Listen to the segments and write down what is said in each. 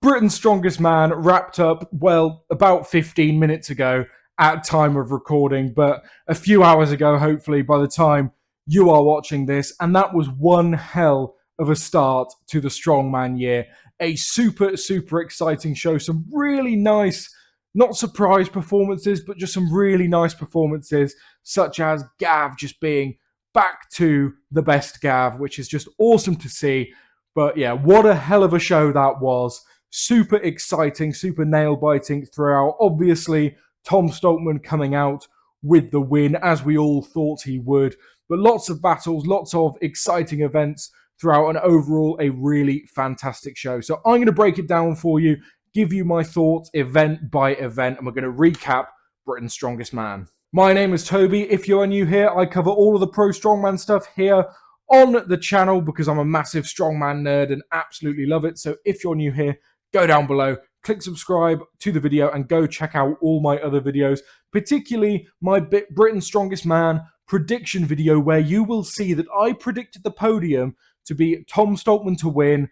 Britain's Strongest Man wrapped up, well, about 15 minutes ago at time of recording, but a few hours ago, hopefully, by the time you are watching this. And that was one hell of a start to the Strongman year. A super, super exciting show. Some really nice, not surprise performances, but just some really nice performances, such as Gav just being back to the best Gav, which is just awesome to see. But yeah, what a hell of a show that was. Super exciting, super nail-biting throughout. Obviously, Tom Stoltman coming out with the win, as we all thought he would. But lots of battles, lots of exciting events throughout, and overall a really fantastic show. So I'm going to break it down for you, give you my thoughts event by event, and we're going to recap Britain's Strongest Man. My name is Toby. If you are new here, I cover all of the pro strongman stuff here on the channel because I'm a massive strongman nerd and absolutely love it. So if you're new here, go down below, click subscribe to the video, and go check out all my other videos, particularly my Britain's Strongest Man prediction video, where you will see that I predicted the podium to be Tom Stoltman to win,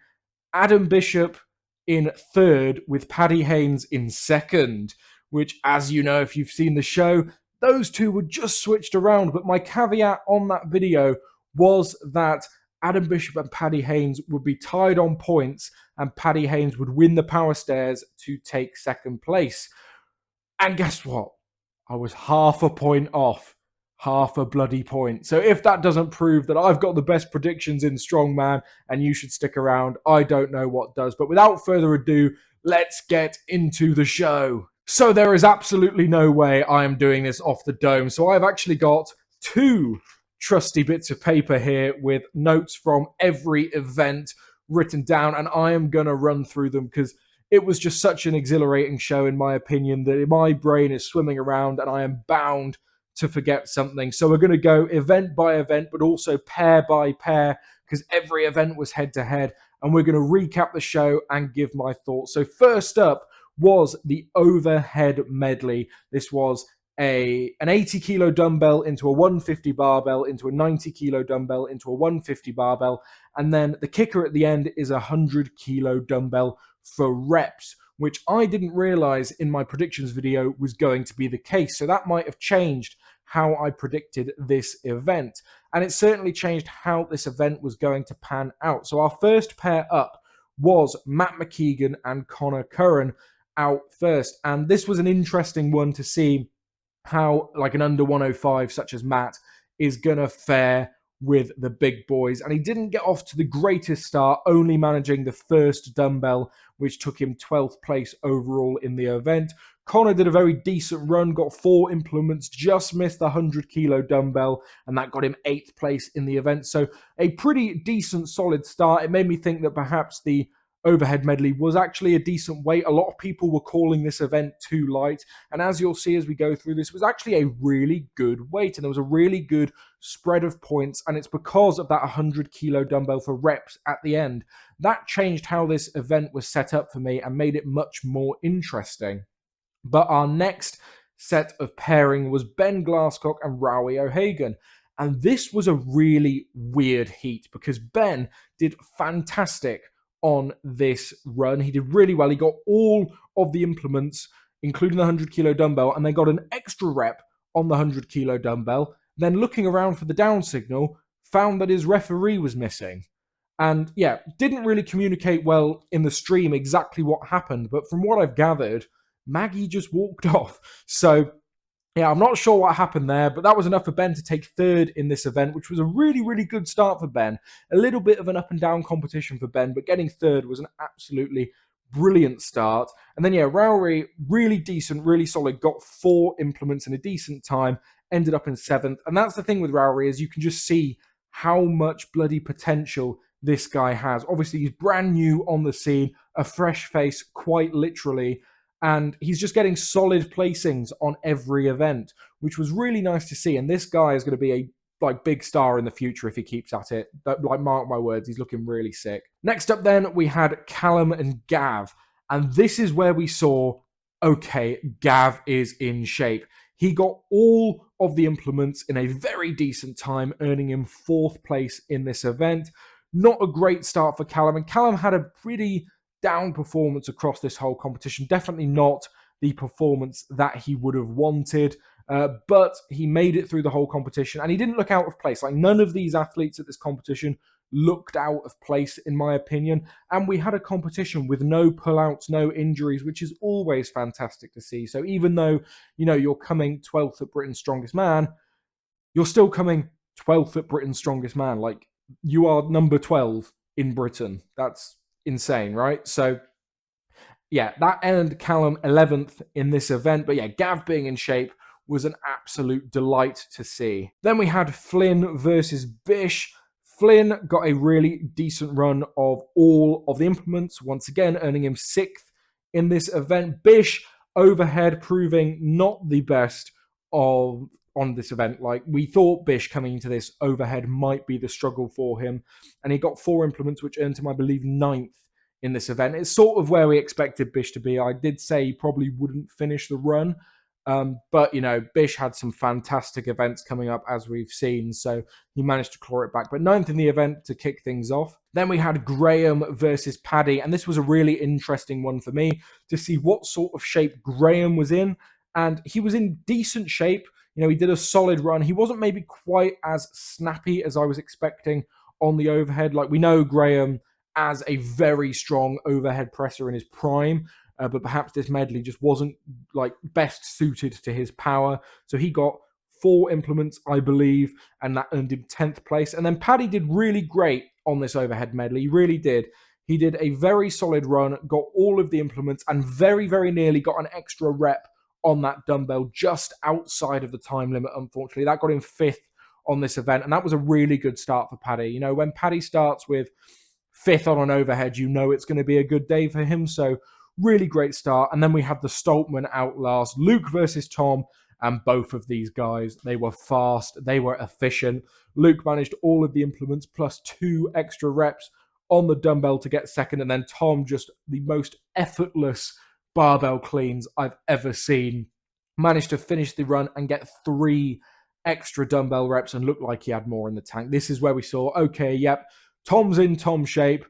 Adam Bishop in third, with Paddy Haynes in second, which, as you know, if you've seen the show, those two were just switched around. But my caveat on that video was that Adam Bishop and Paddy Haynes would be tied on points, and Paddy Haynes would win the power stairs to take second place. And guess what? I was half a point off. Half a bloody point. So if that doesn't prove that I've got the best predictions in Strongman and you should stick around, I don't know what does. But without further ado, let's get into the show. So there is absolutely no way I am doing this off the dome. So I've actually got two trusty bits of paper here with notes from every event written down, and I am going to run through them because it was just such an exhilarating show, in my opinion, that my brain is swimming around and I am bound to forget something. So we're going to go event by event, but also pair by pair, because every event was head to head, and we're going to recap the show and give my thoughts. So first up was the overhead medley. This was an 80 kilo dumbbell into a 150 barbell, into a 90 kilo dumbbell, into a 150 barbell, and then the kicker at the end is a 100 kilo dumbbell for reps, which I didn't realize in my predictions video was going to be the case. So that might have changed how I predicted this event, and it certainly changed how this event was going to pan out. So our first pair up was Matt McKeegan and Connor Curran out first, and this was an interesting one to see how like an under 105 such as Matt is gonna fare with the big boys. And he didn't get off to the greatest start, only managing the first dumbbell, which took him 12th place overall in the event. Connor did a very decent run, got 4 implements, just missed the 100 kilo dumbbell, and that got him 8th place in the event. So a pretty decent, solid start. It made me think that perhaps the overhead medley was actually a decent weight. A lot of people were calling this event too light, and as you'll see as we go through this, was actually a really good weight, and there was a really good spread of points, and it's because of that 100 kilo dumbbell for reps at the end that changed how this event was set up for me and made it much more interesting. But our next set of pairing was Ben Glasscock and Rowie O'Hagan. And this was a really weird heat because Ben did fantastic on this run. He did really well. He got all of the implements, including the 100 kilo dumbbell, and they got an extra rep on the 100 kilo dumbbell. Then looking around for the down signal, found that his referee was missing. And yeah, didn't really communicate well in the stream exactly what happened. But from what I've gathered, Maggie just walked off. So yeah, I'm not sure what happened there, but that was enough for Ben to take third in this event, which was a really, really good start for Ben. A little bit of an up and down competition for Ben, but getting third was an absolutely brilliant start. And then, yeah, Rowery, really decent, really solid, got 4 implements in a decent time, ended up in 7th. And that's the thing with Rowery, is you can just see how much bloody potential this guy has. Obviously, he's brand new on the scene, a fresh face, quite literally. And he's just getting solid placings on every event, which was really nice to see. And this guy is going to be a big star in the future if he keeps at it. But mark my words, he's looking really sick. Next up then, we had Callum and Gav. And this is where we saw, okay, Gav is in shape. He got all of the implements in a very decent time, earning him 4th place in this event. Not a great start for Callum. And Callum had a pretty down performance across this whole competition. Definitely not the performance that he would have wanted. But he made it through the whole competition and he didn't look out of place. Like, none of these athletes at this competition looked out of place, in my opinion. And we had a competition with no pullouts, no injuries, which is always fantastic to see. So even though, you're coming 12th at Britain's Strongest Man, you're still coming 12th at Britain's Strongest Man. Like, you are number 12 in Britain. That's insane, right? So yeah, that earned Callum 11th in this event. But yeah, Gav being in shape was an absolute delight to see. Then we had Flynn versus Bish. Flynn got a really decent run of all of the implements, once again earning him 6th in this event. Bish overhead proving not the best on this event. Like, we thought Bish coming into this overhead might be the struggle for him, and he got 4 implements, which earned him, I believe, 9th in this event. It's sort of where we expected Bish to be. I did say he probably wouldn't finish the run, but Bish had some fantastic events coming up, as we've seen, so he managed to claw it back. But 9th in the event to kick things off. Then we had Graham versus Paddy, and this was a really interesting one for me to see what sort of shape Graham was in, and he was in decent shape. He did a solid run. He wasn't maybe quite as snappy as I was expecting on the overhead. Like, we know Graham as a very strong overhead presser in his prime, but perhaps this medley just wasn't like best suited to his power. So he got 4 implements, I believe, and that earned him 10th place. And then Paddy did really great on this overhead medley. He really did. He did a very solid run, got all of the implements, and very, very nearly got an extra rep on that dumbbell just outside of the time limit, unfortunately. That got him 5th on this event, and that was a really good start for Paddy. When Paddy starts with 5th on an overhead, it's going to be a good day for him. So really great start. And then we had the Stoltman Outlast, Luke versus Tom, and both of these guys, they were fast, they were efficient. Luke managed all of the implements plus 2 extra reps on the dumbbell to get 2nd, and then Tom just the most effortless barbell cleans I've ever seen. Managed to finish the run and get 3 extra dumbbell reps and looked like he had more in the tank. This is where we saw, okay, yep, Tom's in Tom shape.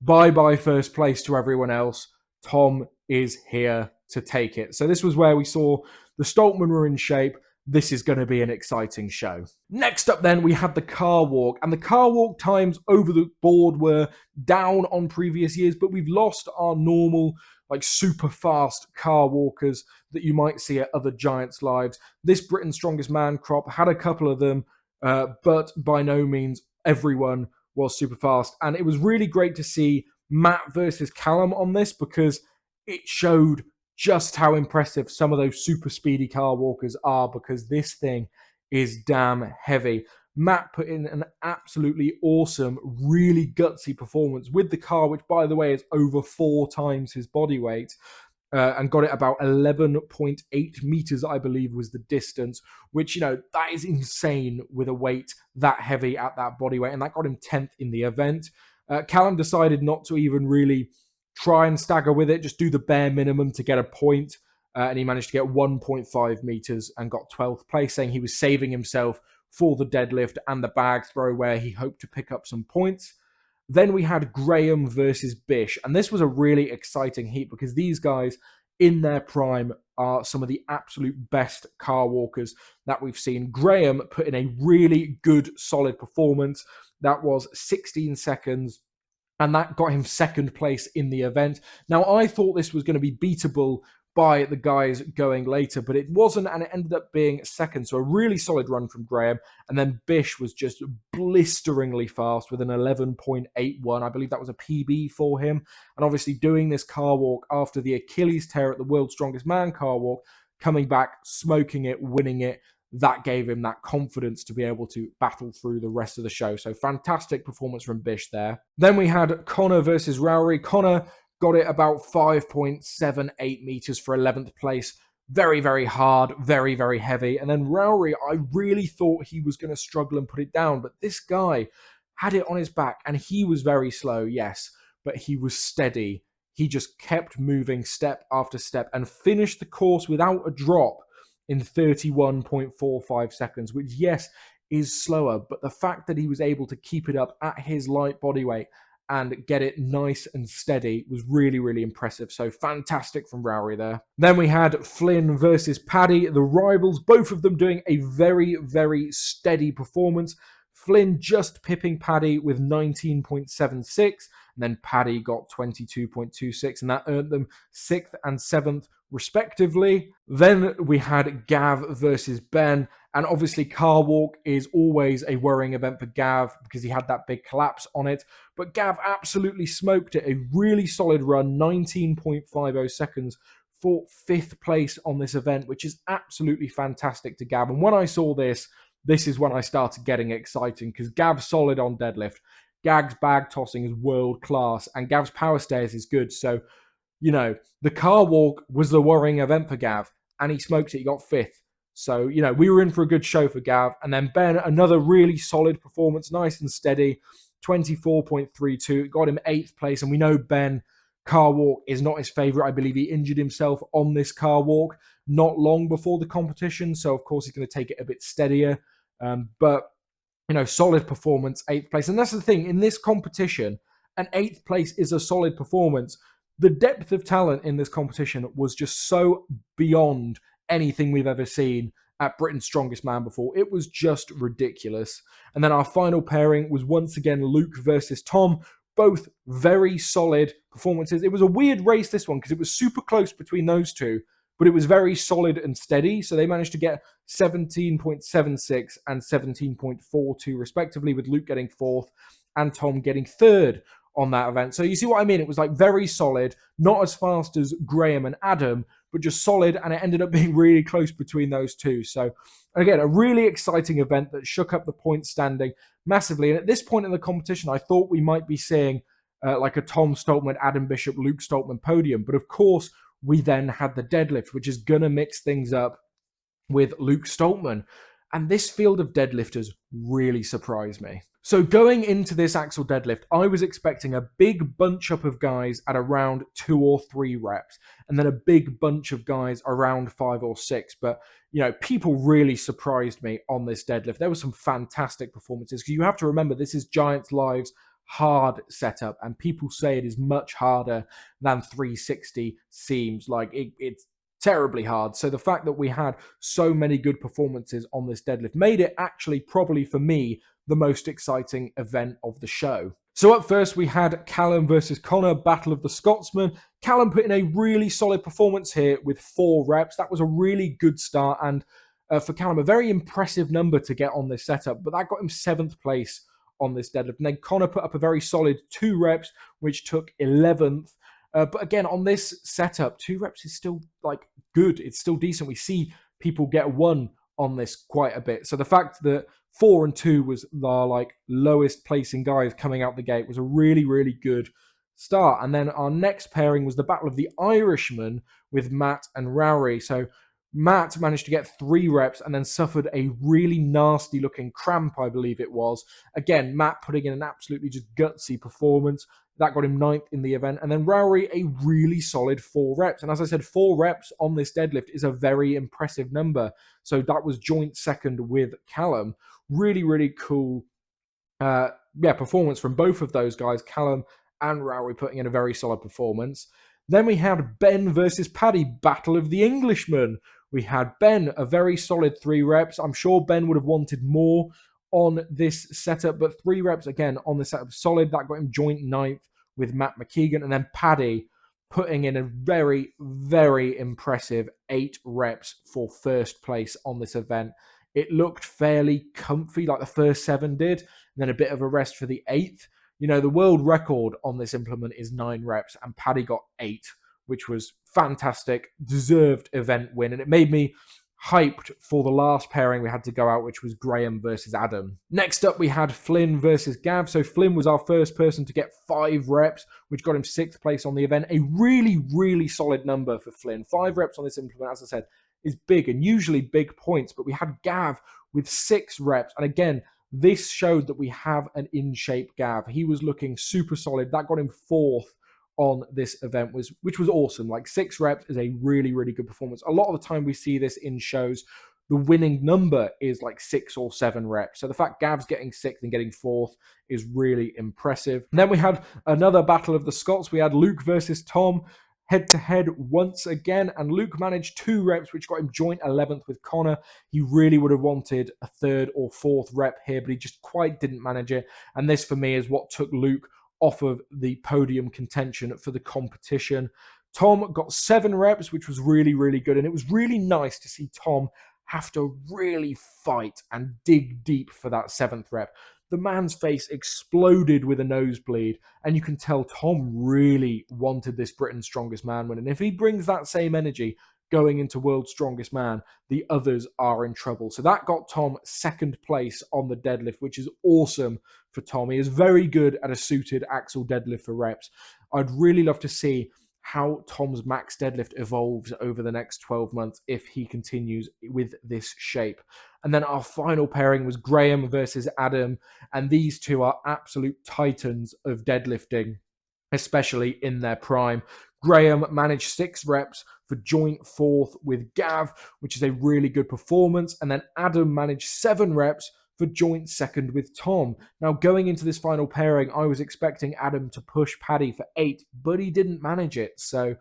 Bye-bye first place to everyone else. Tom is here to take it. So this was where we saw the Stoltman were in shape. This is going to be an exciting show. Next up then, we had the car walk. And the car walk times over the board were down on previous years, but we've lost our normal, like, super fast car walkers that you might see at other Giants lives. This Britain's Strongest Man crop had a couple of them, but by no means everyone was super fast. And it was really great to see Matt versus Callum on this, because it showed just how impressive some of those super speedy car walkers are, because this thing is damn heavy. Matt put in an absolutely awesome, really gutsy performance with the car, which, by the way, is over 4 times his body weight, and got it about 11.8 meters, I believe, was the distance, which, that is insane with a weight that heavy at that body weight, and that got him 10th in the event. Callum decided not to even really try and stagger with it, just do the bare minimum to get a point, and he managed to get 1.5 meters and got 12th place, saying he was saving himself for the deadlift and the bag throw, where he hoped to pick up some points. Then we had Graham versus Bish, and this was a really exciting heat because these guys in their prime are some of the absolute best car walkers that we've seen. Graham put in a really good, solid performance. That was 16 seconds, and that got him 2nd place in the event. Now, I thought this was going to be beatable by the guys going later, but it wasn't, and it ended up being 2nd. So a really solid run from Graham. And then Bish was just blisteringly fast with an 11.81. I believe that was a PB for him. And obviously doing this car walk after the Achilles tear at the World's Strongest Man car walk, coming back, smoking it, winning it, that gave him that confidence to be able to battle through the rest of the show. So fantastic performance from Bish there. Then we had Connor versus Rowry. Connor got it about 5.78 meters for 11th place. Very, very hard, very, very heavy. And then Rowry, I really thought he was going to struggle and put it down, but this guy had it on his back, and he was very slow, yes, but he was steady. He just kept moving step after step and finished the course without a drop in 31.45 seconds, which, yes, is slower, but the fact that he was able to keep it up at his light body weight and get it nice and steady was really, really impressive. So fantastic from Rowry there. Then we had Flynn versus Paddy, the rivals, both of them doing a very, very steady performance. Flynn just pipping Paddy with 19.76, and then Paddy got 22.26, and that earned them 6th and 7th respectively. Then we had Gav versus Ben, and obviously car walk is always a worrying event for Gav because he had that big collapse on it, but Gav absolutely smoked it. A really solid run, 19.50 seconds for 5th place on this event, which is absolutely fantastic to Gav. And when I saw this is when I started getting exciting because Gav's solid on deadlift. Gav's bag tossing is world class, and Gav's power stairs is good. So, you know, the car walk was the worrying event for Gav, and he smoked it. He got 5th. So, you know, we were in for a good show for Gav. And then Ben, another really solid performance, nice and steady, 24.32. Got him 8th place. And we know Ben, car walk is not his favorite. I believe he injured himself on this car walk not long before the competition. So, of course, he's going to take it a bit steadier. But, you know, solid performance, 8th place. And that's the thing, in this competition, an 8th place is a solid performance. The depth of talent in this competition was just so beyond anything we've ever seen at Britain's Strongest Man before. It was just ridiculous. And then our final pairing was once again Luke versus Tom. Both very solid performances. It was a weird race, this one, because it was super close between those two, but it was very solid and steady. So they managed to get 17.76 and 17.42 respectively, with Luke getting 4th and Tom getting 3rd on that event. So you see what I mean? It was like very solid, not as fast as Graham and Adam, but just solid, and it ended up being really close between those two. So again, a really exciting event that shook up the point standing massively. And at this point in the competition, I thought we might be seeing like a Tom Stoltman, Adam Bishop, Luke Stoltman podium. But of course, we then had the deadlift, which is going to mix things up with Luke Stoltman. And this field of deadlifters really surprised me. So going into this axle deadlift, I was expecting a big bunch up of guys at around 2 or 3 reps, and then a big bunch of guys around 5 or 6. But, you know, people really surprised me on this deadlift. There were some fantastic performances, because you have to remember, this is Giants Live's hard setup, and people say it is much harder than 360 seems. Like, it's terribly hard. So the fact that we had so many good performances on this deadlift made it actually probably for me the most exciting event of the show. So up first we had Callum versus Connor, Battle of the Scotsmen. Callum put in a really solid performance here with 4 reps. That was a really good start, and for Callum, a very impressive number to get on this setup, but that got him 7th place on this deadlift. And then Connor put up a very solid 2 reps, which took 11th. But again, on this setup, 2 reps is still like good. It's still decent. We see people get 1 on this quite a bit. So the fact that 4 and 2 was the like lowest placing guys coming out the gate was a really, really good start. And then our next pairing was the Battle of the Irishmen with Matt and Rowry. So Matt managed to get 3 reps and then suffered a really nasty looking cramp, I believe it was. Again, Matt putting in an absolutely just gutsy performance. That got him 9th in the event. And then Rowry, a really solid 4 reps. And as I said, 4 reps on this deadlift is a very impressive number. So that was joint second with Callum. Really, really cool performance from both of those guys, Callum and Rowry, putting in a very solid performance. Then we had Ben versus Paddy, Battle of the Englishmen. We had Ben, a very solid 3 reps. I'm sure Ben would have wanted more on this setup, but 3 reps again on the setup, solid. That got him joint 9th with Matt McKeegan. And then Paddy putting in a very, very impressive 8 reps for 1st place on this event. It looked fairly comfy, like the first 7 did, and then a bit of a rest for the 8th. You know, the world record on this implement is 9 reps, and Paddy got 8, which was fantastic, deserved event win. And it made me hyped for the last pairing we had to go out, which was Graham versus Adam. Next up, we had Flynn versus Gav. So Flynn was our first person to get 5 reps, which got him 6th place on the event. A really, really solid number for Flynn. 5 reps on this implement, as I said, is big, and usually big points, but we had Gav with 6 reps. And again, this showed that we have an in-shape Gav. He was looking super solid. That got him 4th on this event, which was awesome. Like 6 reps is a really, really good performance. A lot of the time we see this in shows the winning number is like 6 or 7 reps. So the fact Gav's getting 6th and getting 4th is really impressive. And then we had another battle of the Scots. We had Luke versus Tom head to head once again, and Luke managed 2 reps, which got him joint 11th with Connor. He really would have wanted a 3rd or 4th rep here, but he just quite didn't manage it. And this for me is what took Luke off of the podium contention for the competition. Tom got 7 reps, which was really, really good. And it was really nice to see Tom have to really fight and dig deep for that 7th rep. The man's face exploded with a nosebleed, and you can tell Tom really wanted this Britain's Strongest Man win. And if he brings that same energy going into World's Strongest Man, the others are in trouble. So that got Tom 2nd place on the deadlift, which is awesome for Tom. He is very good at a suited axle deadlift for reps. I'd really love to see how Tom's max deadlift evolves over the next 12 months if he continues with this shape. And then our final pairing was Graham versus Adam, and these two are absolute titans of deadlifting, especially in their prime. Graham managed 6 reps for joint 4th with Gav, which is a really good performance. And then Adam managed 7 reps for joint 2nd with Tom. Now, going into this final pairing, I was expecting Adam to push Paddy for 8, but he didn't manage it. So,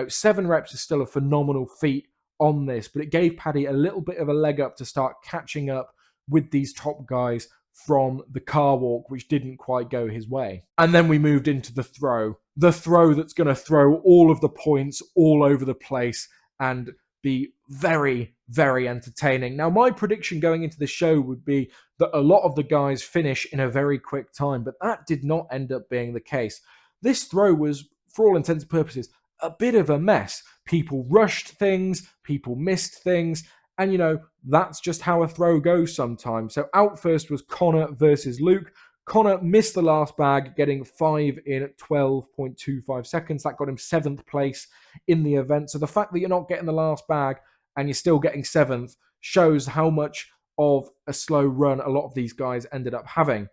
7 reps is still a phenomenal feat on this, but it gave Paddy a little bit of a leg up to start catching up with these top guys from the car walk, which didn't quite go his way. And then we moved into the throw that's going to throw all of the points all over the place and be very, very entertaining. Now, my prediction going into the show would be that a lot of the guys finish in a very quick time, but that did not end up being the case. This throw was, for all intents and purposes, a bit of a mess. People rushed things, people missed things, and that's just how a throw goes sometimes. So out first was Connor versus Luke. Connor missed the last bag, getting 5 in 12.25 seconds. That got him 7th place in the event. So the fact that you're not getting the last bag and you're still getting 7th shows how much of a slow run a lot of these guys ended up having.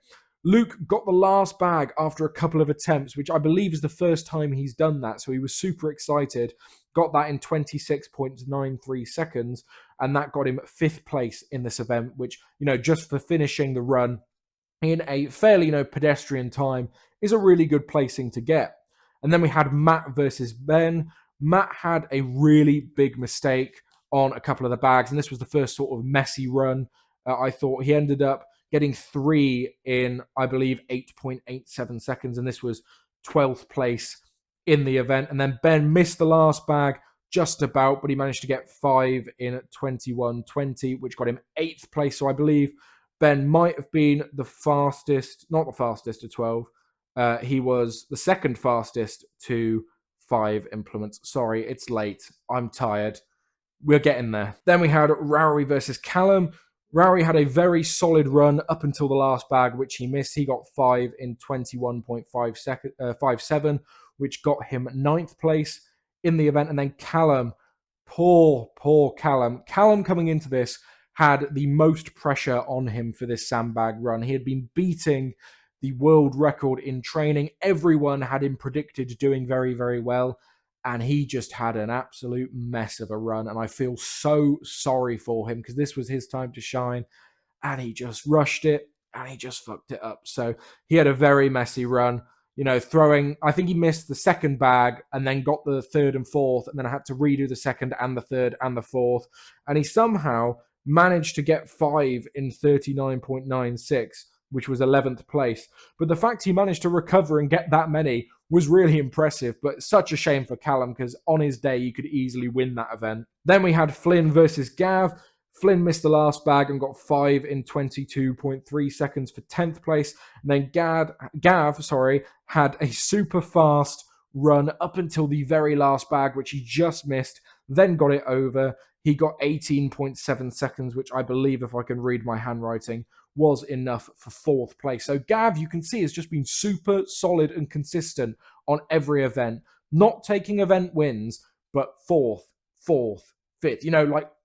Luke got the last bag after a couple of attempts, which I believe is the first time he's done that. So he was super excited, got that in 26.93 seconds, and that got him 5th place in this event, which, just for finishing the run in a fairly, pedestrian time is a really good placing to get. And then we had Matt versus Ben. Matt had a really big mistake on a couple of the bags, and this was the first sort of messy run. I thought he ended up getting 3 in, I believe, 8.87 seconds, and this was 12th place in the event. And then Ben missed the last bag just about, but he managed to get 5 in 21.20, which got him 8th place. So I believe Ben might have been the fastest, not the fastest to 12. He was the 2nd fastest to 5 implements. Sorry, it's late. I'm tired. We're getting there. Then we had Rowery versus Callum. Rowery had a very solid run up until the last bag, which he missed. He got 5 in 21.57, which got him 9th place in the event. And then Callum, poor Callum. Callum coming into this had the most pressure on him for this Sandbag run. He had been beating the world record in training. Everyone had him predicted doing very, very well. And he just had an absolute mess of a run. And I feel so sorry for him because this was his time to shine. And he just rushed it and he just fucked it up. So he had a very messy run. Throwing, I think he missed the 2nd bag and then got the 3rd and 4th. And then I had to redo the 2nd and the 3rd and the 4th. And he somehow managed to get 5 in 39.96, which was 11th place. But the fact he managed to recover and get that many was really impressive, but such a shame for Callum because on his day, you could easily win that event. Then we had Flynn versus Gav. Flynn missed the last bag and got 5 in 22.3 seconds for 10th place. And then Gav had a super fast run up until the very last bag, which he just missed, then got it over. He got 18.7 seconds, which I believe, if I can read my handwriting, was enough for 4th place. So Gav, you can see, has just been super solid and consistent on every event. Not taking event wins, but 4th, 5th.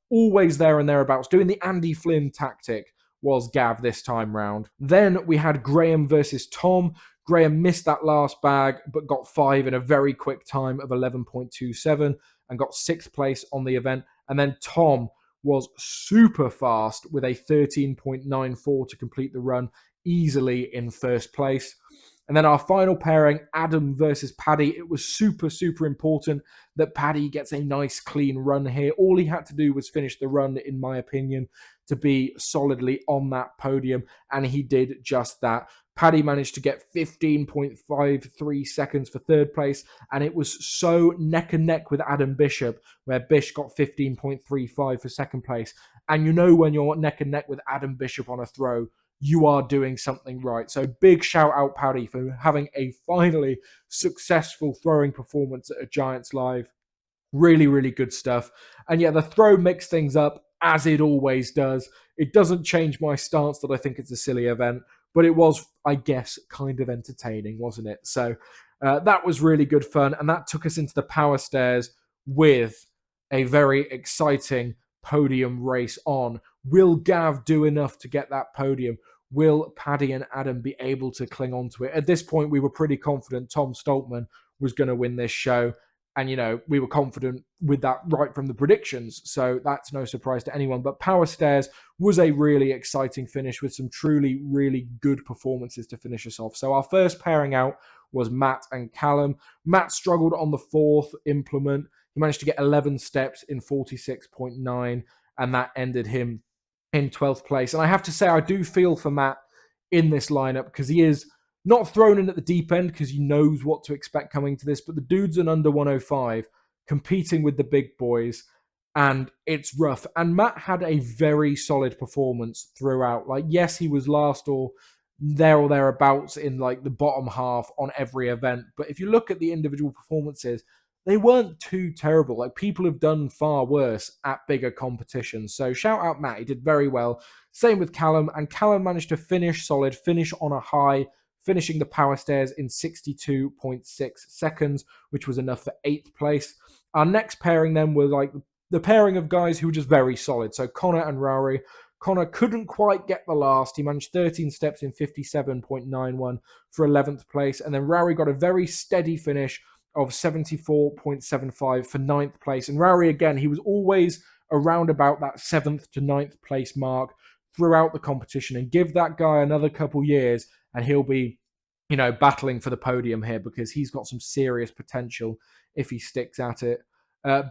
Always there and thereabouts. Doing the Andy Flynn tactic was Gav this time round. Then we had Graham versus Tom. Graham missed that last bag, but got 5 in a very quick time of 11.27 and got 6th place on the event. And then Tom was super fast with a 13.94 to complete the run, easily in first place. And then our final pairing, Adam versus Paddy. It was super, super important that Paddy gets a nice clean run here. All he had to do was finish the run, in my opinion, to be solidly on that podium. And he did just that. Paddy managed to get 15.53 seconds for third place. And it was so neck and neck with Adam Bishop, where Bish got 15.35 for second place. And you know when you're neck and neck with Adam Bishop on a throw, you are doing something right. So big shout out, Paddy, for having a finally successful throwing performance at a Giants Live. Really, really good stuff. And yeah, the throw mixed things up as it always does. It doesn't change my stance that I think it's a silly event, but it was, I guess, kind of entertaining, wasn't it? So that was really good fun. And that took us into the power stairs with a very exciting podium race on. Will Gav do enough to get that podium? Will Paddy and Adam be able to cling on to it? At this point, we were pretty confident Tom Stoltman was going to win this show. And, you know, we were confident with that right from the predictions. So that's no surprise to anyone. But Power Stairs was a really exciting finish with some truly, really good performances to finish us off. So our first pairing out was Matt and Callum. Matt struggled on the fourth implement. He managed to get 11 steps in 46.9, and that ended him in 12th place. And I have to say, I do feel for Matt in this lineup because he is not thrown in at the deep end because he knows what to expect coming to this, but the dude's an under 105 competing with the big boys, and it's rough. And Matt had a very solid performance throughout. Like, yes, he was last or thereabouts in like the bottom half on every event, but if you look at the individual performances, they weren't too terrible. Like, people have done far worse at bigger competitions. So shout out Matt, he did very well. Same with Callum, and Callum managed to finish solid, finish on a high, finishing the power stairs in 62.6 seconds, which was enough for 8th place. Our next pairing then was like the pairing of guys who were just very solid. So Connor and Rory. Connor couldn't quite get the last. He managed 13 steps in 57.91 for 11th place. And then Rory got a very steady finish of 74.75 for 9th place. And Rory, again, he was always around about that 7th to 9th place mark throughout the competition. And give that guy another couple years and he'll be, you know, battling for the podium here because he's got some serious potential if he sticks at it.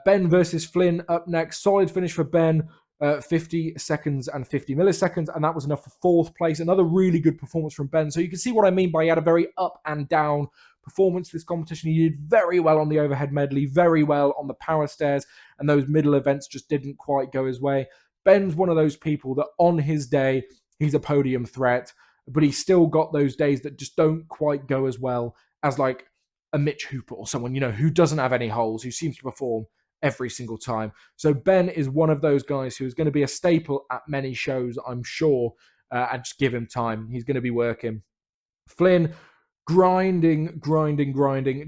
Ben versus Flynn up next. Solid finish for Ben. 50 seconds and 50 milliseconds, and that was enough for 4th place. Another really good performance from Ben. So you can see what I mean by he had a very up and down performance this competition. He did very well on the overhead medley, very well on the power stairs, and those middle events just didn't quite go his way. Ben's one of those people that on his day, he's a podium threat, but he's still got those days that just don't quite go as well as like a Mitch Hooper or someone, you know, who doesn't have any holes, who seems to perform every single time. So Ben is one of those guys who's going to be a staple at many shows, I'm sure, and just give him time. He's going to be working. Flynn, grinding,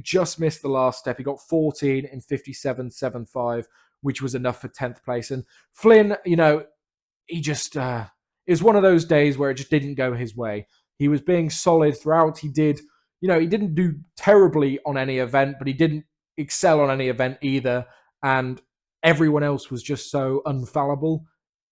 just missed the last step. He got 14 in 57.75, which was enough for 10th place. And Flynn, you know, he just is one of those days where it just didn't go his way. He was being solid throughout. He did, you know, he didn't do terribly on any event, but he didn't excel on any event either. And everyone else was just so infallible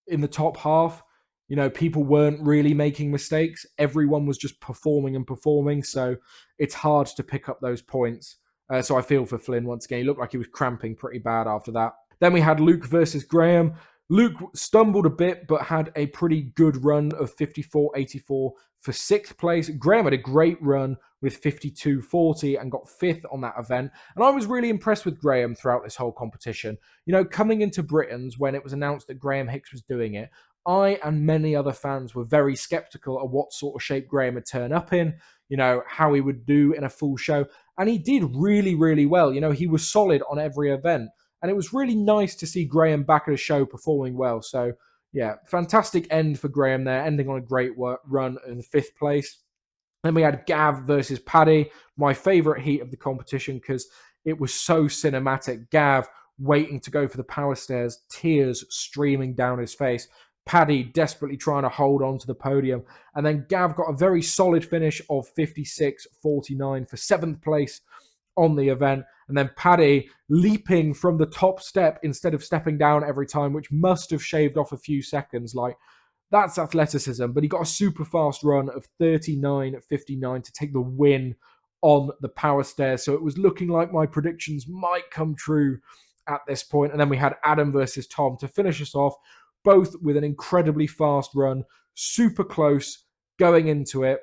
in the top half. You know, people weren't really making mistakes. Everyone was just performing and performing. So it's hard to pick up those points. So I feel for Flynn once again. He looked like he was cramping pretty bad after that. Then we had Luke versus Graham. Luke stumbled a bit, but had a pretty good run of 54.84 for 6th place. Graham had a great run with 52.40 and got 5th on that event. And I was really impressed with Graham throughout this whole competition. You know, coming into Britain's, when it was announced that Graham Hicks was doing it, I and many other fans were very skeptical of what sort of shape Graham would turn up in, you know, how he would do in a full show. And he did really, really well. You know, he was solid on every event. And it was really nice to see Graham back at a show performing well. So, yeah, fantastic end for Graham there, ending on a great run in 5th place. Then we had Gav versus Paddy, my favourite heat of the competition because it was so cinematic. Gav waiting to go for the power stairs, tears streaming down his face. Paddy desperately trying to hold on to the podium. And then Gav got a very solid finish of 56.49 for 7th place on the event. And then Paddy leaping from the top step instead of stepping down every time, which must have shaved off a few seconds. Like, that's athleticism. But he got a super fast run of 39.59 to take the win on the power stairs. So it was looking like my predictions might come true at this point. And then we had Adam versus Tom to finish us off, both with an incredibly fast run, super close going into it.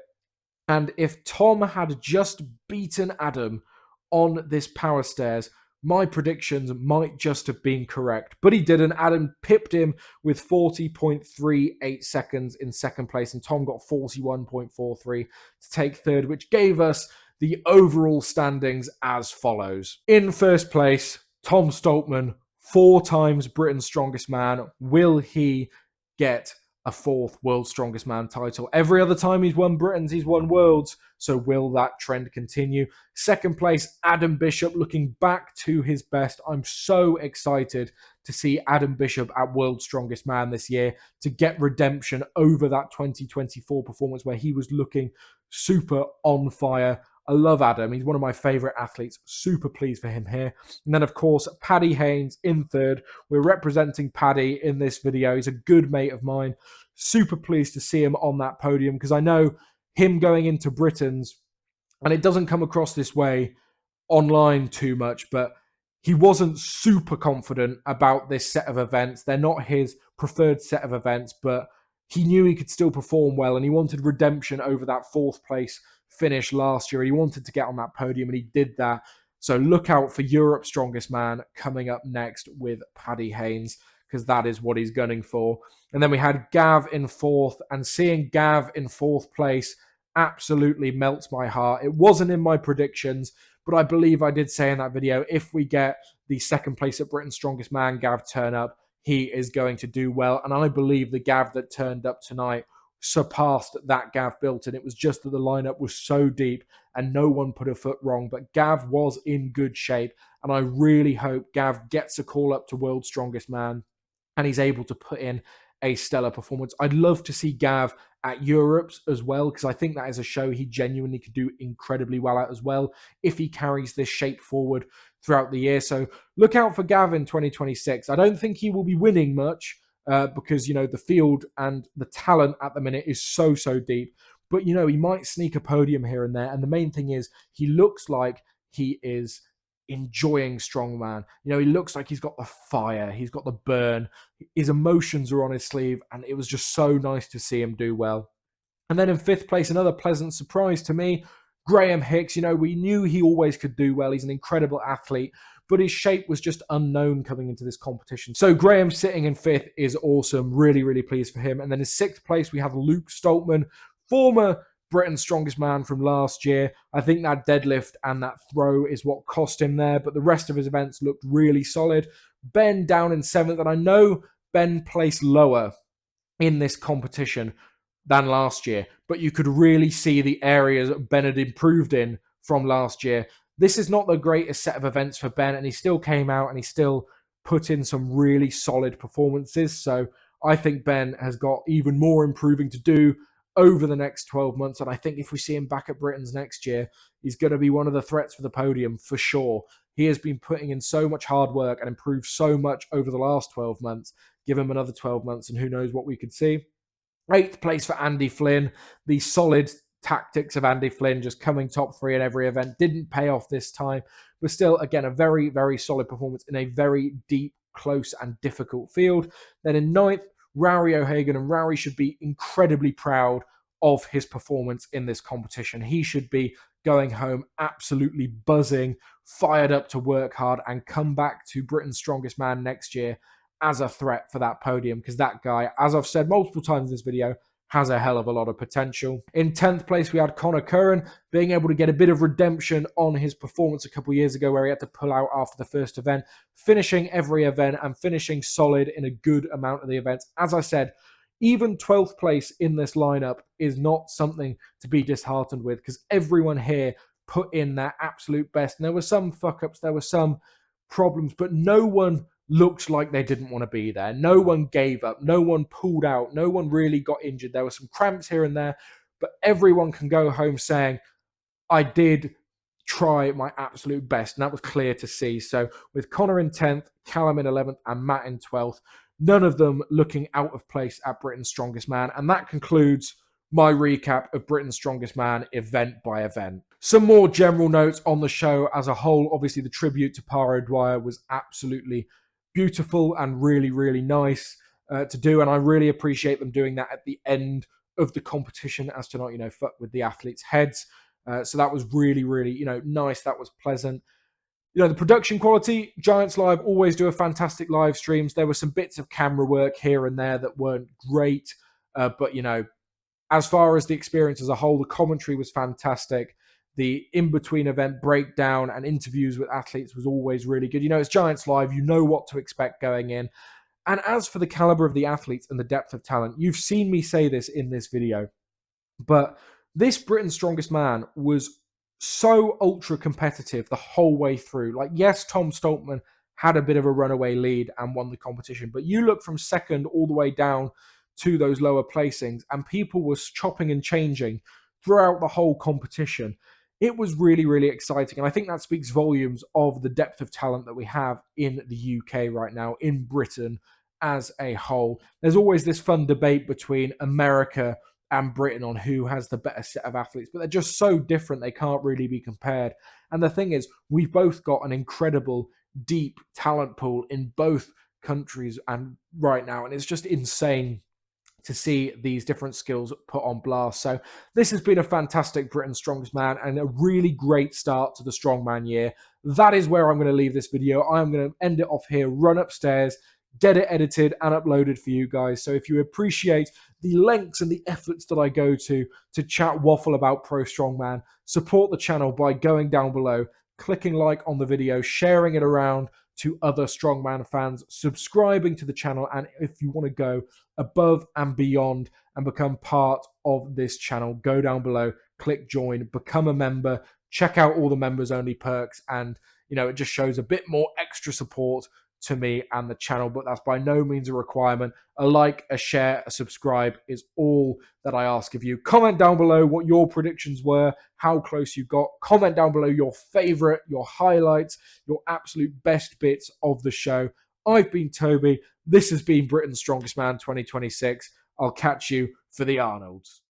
And if Tom had just beaten Adam on this power stairs, my predictions might just have been correct. But he didn't. Adam pipped him with 40.38 seconds in second place, and Tom got 41.43 to take third, which gave us the overall standings as follows. In first place, Tom Stoltman, 4 times Britain's strongest man. Will he get a 4th World's Strongest Man title? Every other time he's won Britain's, he's won Worlds. So will that trend continue? Second place, Adam Bishop, looking back to his best. I'm so excited to see Adam Bishop at World's Strongest Man this year to get redemption over that 2024 performance where he was looking super on fire. I love Adam. He's one of my favorite athletes. Super pleased for him here. And then, of course, Paddy Haynes in third. We're representing Paddy in this video. He's a good mate of mine. Super pleased to see him on that podium because I know him going into Britain's, and it doesn't come across this way online too much, but he wasn't super confident about this set of events. They're not his preferred set of events, but he knew he could still perform well, and he wanted redemption over that 4th place finish last year. He wanted to get on that podium, and he did that. So look out for Europe's Strongest Man coming up next with Paddy Haynes, because that is what he's gunning for. And then we had Gav in 4th, and seeing Gav in 4th place absolutely melts my heart. It wasn't in my predictions, but I believe I did say in that video, if we get the 2nd place at Britain's Strongest Man, Gav, turn up, he is going to do well. And I believe the Gav that turned up tonight surpassed that Gav built, and it was just that the lineup was so deep and no one put a foot wrong. But Gav was in good shape, and I really hope Gav gets a call up to World's Strongest Man and he's able to put in a stellar performance. I'd love to see Gav at Europe's as well, because I think that is a show he genuinely could do incredibly well at as well if he carries this shape forward throughout the year. So look out for Gav in 2026. I don't think he will be winning much because, you know, the field and the talent at the minute is so deep. But, you know, he might sneak a podium here and there. And the main thing is he looks like he is enjoying Strongman. You know, he looks like he's got the fire, he's got the burn, his emotions are on his sleeve, and it was just so nice to see him do well. And then in 5th place, another pleasant surprise to me, Graham Hicks. You know, we knew he always could do well. He's an incredible athlete, but his shape was just unknown coming into this competition. So Graham sitting in 5th is awesome. Really pleased for him. And then in 6th place, we have Luke Stoltman, former Britain's Strongest Man from last year. I think that deadlift and that throw is what cost him there, but the rest of his events looked really solid. Ben down in 7th, and I know Ben placed lower in this competition than last year, but you could really see the areas Ben had improved in from last year. This is not the greatest set of events for Ben, and he still came out and he still put in some really solid performances. So I think Ben has got even more improving to do over the next 12 months. And I think if we see him back at Britain's next year, he's going to be one of the threats for the podium for sure. He has been putting in so much hard work and improved so much over the last 12 months. Give him another 12 months and who knows what we could see. 8th place for Andy Flynn. The solid tactics of Andy Flynn, just coming top 3 in every event, didn't pay off this time. But still, again, a very solid performance in a very deep, close and difficult field. Then in 9th, Rory O'Hagan, and Rory should be incredibly proud of his performance in this competition. He should be going home absolutely buzzing, fired up to work hard and come back to Britain's Strongest Man next year as a threat for that podium, because that guy, as I've said multiple times in this video, has a hell of a lot of potential. In 10th place, we had Connor Curran being able to get a bit of redemption on his performance a couple of years ago where he had to pull out after the first event, finishing every event and finishing solid in a good amount of the events. As I said, even 12th place in this lineup is not something to be disheartened with, because everyone here put in their absolute best. And there were some fuck-ups, there were some problems, but no one looked like they didn't want to be there. No one gave up. No one pulled out. No one really got injured. There were some cramps here and there, but everyone can go home saying, I did try my absolute best. And that was clear to see. So with Connor in 10th, Callum in 11th, and Matt in 12th, none of them looking out of place at Britain's Strongest Man. And that concludes my recap of Britain's Strongest Man event by event. Some more general notes on the show as a whole. Obviously, the tribute to Para O'Dwyer was absolutely beautiful and really, really nice to do. And I really appreciate them doing that at the end of the competition as to not, fuck with the athletes' heads. So that was really, really, nice. That was pleasant. The production quality, Giants Live always do a fantastic live streams. There were some bits of camera work here and there that weren't great. But, as far as the experience as a whole, the commentary was fantastic. The in-between event breakdown and interviews with athletes was always really good. It's Giants Live. You know what to expect going in. And as for the caliber of the athletes and the depth of talent, you've seen me say this in this video, but this Britain's Strongest Man was so ultra competitive the whole way through. Like, yes, Tom Stoltman had a bit of a runaway lead and won the competition, but you look from second all the way down to those lower placings, and people were chopping and changing throughout the whole competition. It was really, really exciting. And I think that speaks volumes of the depth of talent that we have in the UK right now, in Britain as a whole. There's always this fun debate between America and Britain on who has the better set of athletes, but they're just so different, they can't really be compared. And the thing is, we've both got an incredible, deep talent pool in both countries and right now, and it's just insane to see these different skills put on blast. So this has been a fantastic Britain's Strongest Man and a really great start to the Strongman year. That is where I'm going to leave this video. I'm going to end it off here, run upstairs, get it edited and uploaded for you guys. So if you appreciate the lengths and the efforts that I go to chat waffle about Pro Strongman, support the channel by going down below, clicking like on the video, sharing it around to other Strongman fans, subscribing to the channel, and if you want to go above and beyond and become part of this channel, go down below, click join, become a member, check out all the members only perks, and it just shows a bit more extra support to me and the channel, but that's by no means a requirement. A like, a share, a subscribe is all that I ask of you. Comment down below what your predictions were, how close you got. Comment down below your favorite, your highlights, your absolute best bits of the show. I've been Toby. This has been Britain's Strongest Man 2026. I'll catch you for the Arnolds.